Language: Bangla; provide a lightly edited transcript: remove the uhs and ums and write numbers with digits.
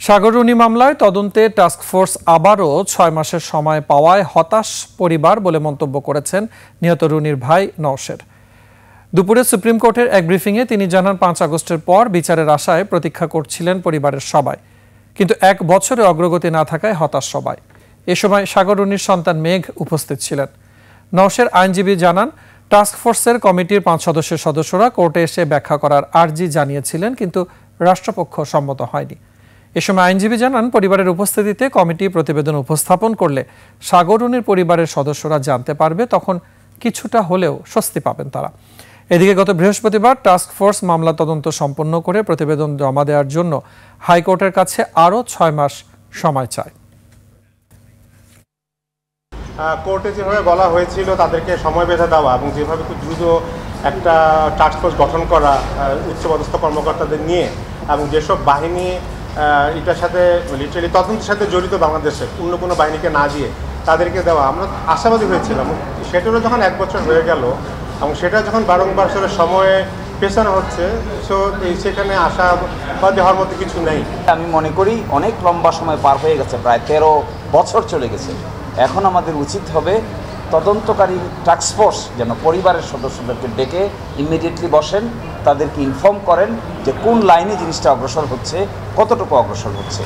সাগররুনি মামলায় তদন্তে টাস্কফোর্স আবারও ৬ মাসের সময় পাওয়ায় হতাশ পরিবার বলে মন্তব্য করেছেন নিহত রুনির ভাই নওশের। দুপুরে সুপ্রিম কোর্টের এক ব্রিফিংয়ে তিনি জানান ৫ আগস্টের পর বিচারের আশায় প্রতীক্ষা করছিলেন পরিবারের সবাই, কিন্তু ১ বছরে অগ্রগতি না থাকায় হতাশ সবাই। এ সময় সাগররুনির সন্তান মেঘ উপস্থিত ছিলেন। নওশের আইনজীবী জানান টাস্কফোর্সের কমিটির ৫ সদস্যের সদস্যরা কোর্টে এসে ব্যাখ্যা করার আর্জি জানিয়েছিলেন, কিন্তু রাষ্ট্রপক্ষ সম্মত হয়নি। এ সময় আইনজীবী জানান পরিবারের উপস্থিতিতে কমিটি প্রতিবেদন উপস্থাপন করলে সাগররুনির পরিবারের সদস্যরা জানতে পারবে, তখন কিছুটা হলেও স্বস্তি পাবেন তারা। এদিকে গত বৃহস্পতিবার টাস্কফোর্স মামলা তদন্ত সম্পন্ন করে প্রতিবেদন জমা দেওয়ার জন্য হাইকোর্টের কাছে আরও ৬ মাস সময় চায়। কোর্টে যেভাবে বলা হয়েছিল তাদেরকে সময় বেঁধে দেওয়া এবং যেভাবে খুব দ্রুত একটা টাস্কফোর্স গঠন করা উচ্চপদস্থ কর্মকর্তাদের নিয়ে, এবং যেসব বাহিনী এটার সাথে লিটারালি তদন্তের সাথে জড়িত বাংলাদেশে অন্য কোনো বাহিনীকে না দিয়ে তাদেরকে দেওয়া, আমরা আশাবাদী হয়েছিলাম। সেটারও যখন ১ বছর হয়ে গেল এবং সেটা যখন বারংবার সময়ে পেছানো হচ্ছে, সো সেখানে আশাবাদী হওয়ার মতো কিছু নেই। আমি মনে করি অনেক লম্বা সময় পার হয়ে গেছে, প্রায় ১৩ বছর চলে গেছে। এখন আমাদের উচিত হবে তদন্তকারী টাস্কফোর্স যেন পরিবারের সদস্যদেরকে ডেকে ইমিডিয়েটলি বসেন, তাদেরকে ইনফর্ম করেন যে কোন লাইনে জিনিসটা অগ্রসর হচ্ছে, কতটুকু অগ্রসর হচ্ছে।